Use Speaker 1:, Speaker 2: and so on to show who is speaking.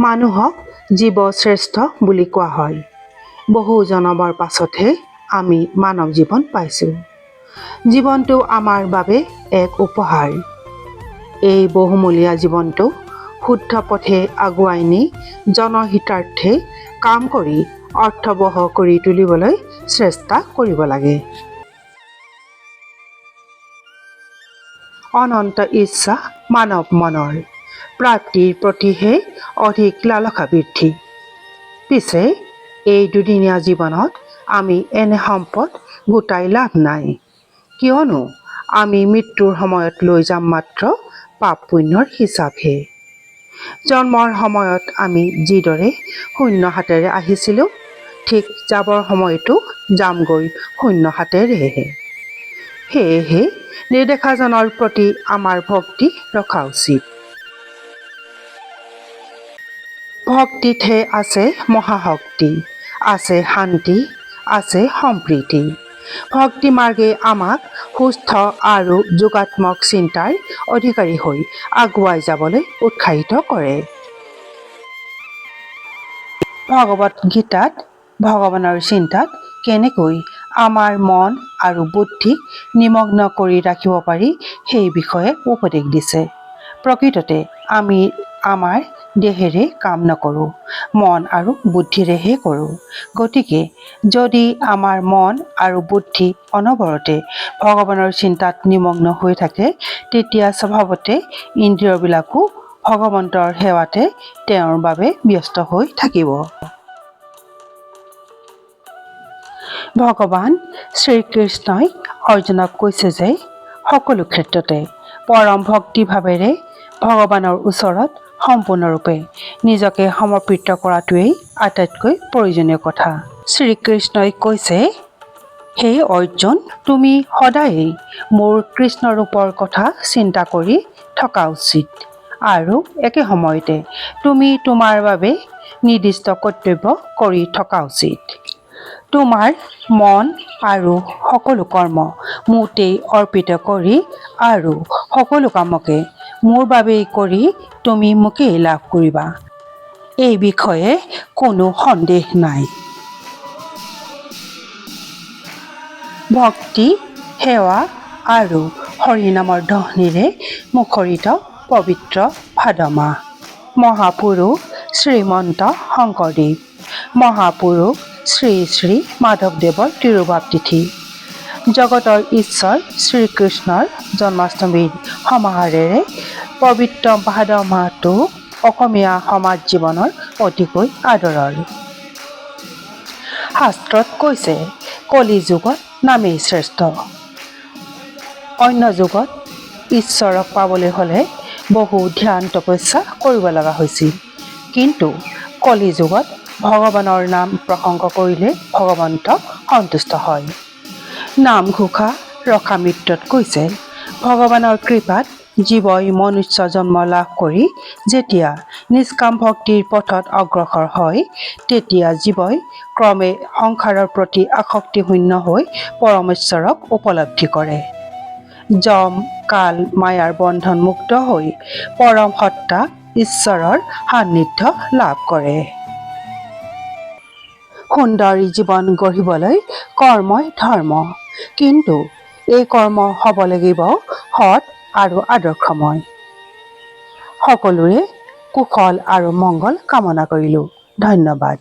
Speaker 1: মানুহক জীৱ শ্ৰেষ্ঠ বুলি কোৱা হয়। বহু জনমৰ পাছতহে আমি মানৱ জীৱন পাইছোঁ। জীৱনটো আমাৰ বাবে এক উপহাৰ। এই বহুমূলীয়া জীৱনটো শুদ্ধ পথে আগুৱাই নি জনহিতাৰ্থে কাম কৰি অৰ্থবহ কৰি তুলিবলৈ চেষ্টা কৰিব লাগে। অনন্ত ইচ্ছা মানৱ মনৰ, প্ৰাপ্তিৰ প্ৰতিহে অধিক লালসা বৃদ্ধি। পিছে এই দুদিনীয়া জীৱনত আমি এনে সম্পদ গোটাই লাভ নাই, কিয়নো আমি মৃত্যুৰ সময়ত লৈ যাম মাত্ৰ পাপ পুণ্যৰ হিচাপহে। জন্মৰ সময়ত আমি যিদৰে শূন্য হাতেৰে আহিছিলোঁ, ঠিক যাবৰ সময়তো যামগৈ শূন্য হাতেৰেহে। সেয়েহে নেদেখাজনৰ প্ৰতি আমাৰ ভক্তি ৰখা উচিত। ভক্তিতহে আছে মহাশক্তি, আছে শান্তি, আছে সম্প্ৰীতি। ভক্তি মাৰ্গে আমাক সুস্থ আৰু যোগাত্মক চিন্তাৰ অধিকাৰী হৈ আগুৱাই যাবলৈ উৎসাহিত কৰে। ভগৱত গীতাত ভগৱানৰ চিন্তাত কেনেকৈ আমাৰ মন আৰু বুদ্ধিক নিমগ্ন কৰি ৰাখিব পাৰি সেই বিষয়ে উপদেশ দিছে। প্ৰকৃততে আমি আমাৰ দেহেৰে কাম নকৰোঁ, মন আৰু বুদ্ধিৰেহে কৰোঁ। গতিকে যদি আমাৰ মন আৰু বুদ্ধি অনবৰতে ভগৱানৰ চিন্তাত নিমগ্ন হৈ থাকে, তেতিয়া স্বভাৱতে ইন্দ্ৰিয়বিলাকো ভগৱন্তৰ সেৱাতে তেওঁৰ বাবে ব্যস্ত হৈ থাকিব। ভগৱান শ্ৰীকৃষ্ণই অৰ্জুনক কৈছে যে সকলো ক্ষেত্ৰতে পৰম ভক্তিভাৱেৰে ভগৱানৰ ওচৰত সম্পূৰ্ণৰূপে নিজকে সমৰ্পিত কৰাটোৱেই আটাইতকৈ প্ৰয়োজনীয় কথা। শ্ৰীকৃষ্ণই কৈছে, হে অৰ্জুন, তুমি সদায়েই মোৰ কৃষ্ণৰূপৰ কথা চিন্তা কৰি থকা উচিত আৰু একে সময়তে তুমি তোমাৰ বাবে নিৰ্দিষ্ট কৰ্তব্য কৰি থকা উচিত। তোমাৰ মন আৰু সকলো কৰ্ম মোতেই অৰ্পিত কৰি আৰু সকলো কামকে মোৰ বাবেই কৰি তুমি মোকেই লাভ কৰিবা, এই বিষয়ে কোনো সন্দেহ নাই। ভক্তি, সেৱা আৰু হৰিনামৰ ধ্বনিৰে মুখৰিত পবিত্ৰ ভাদ মাহ। মহাপুৰুষ শ্ৰীমন্ত শংকৰদেৱ, মহাপুৰুষ শ্ৰী শ্ৰী মাধৱদেৱৰ তিৰুভাৱ তিথি। জগতৰ ঈশ্বৰ শ্ৰীকৃষ্ণৰ জন্মাষ্টমীৰ সমাহাৰেৰে পবিত্ৰ ভাদ মাহটো অসমীয়া সমাজ জীৱনৰ অতিকৈ আদৰৰ। শাস্ত্ৰত কৈছে, কলি যুগত নামেই শ্ৰেষ্ঠ। অন্য যুগত ঈশ্বৰক পাবলৈ হ'লে বহু ধ্যান তপস্যা কৰিব লগা হৈছিল, কিন্তু কলি যুগত ভগৱানৰ নাম প্ৰসংগ কৰিলে ভগৱন্ত সন্তুষ্ট হয়। নামঘোষা ৰখা মিত্ৰত কৈছে, ভগৱানৰ কৃপাত জীৱই মনুষ্য জন্ম লাভ কৰি যেতিয়া নিষ্কাম ভক্তিৰ পথত অগ্ৰসৰ হয়, তেতিয়া জীৱই ক্ৰমে সংসাৰৰ প্ৰতি আসক্তিশূন্য হৈ পৰমেশ্বৰক উপলব্ধি কৰে। যম কাল মায়াৰ বন্ধন মুক্ত হৈ পৰম সত্তা ঈশ্বৰৰ সান্নিধ্য লাভ কৰে। সুন্দৰ জীৱন গঢ়িবলৈ কৰ্মই ধৰ্ম, কিন্তু এই কৰ্ম হ'ব লাগিব সৎ আৰু আদৰ্শময়। সকলোৰে কুশল আৰু মংগল কামনা কৰিলোঁ। ধন্যবাদ।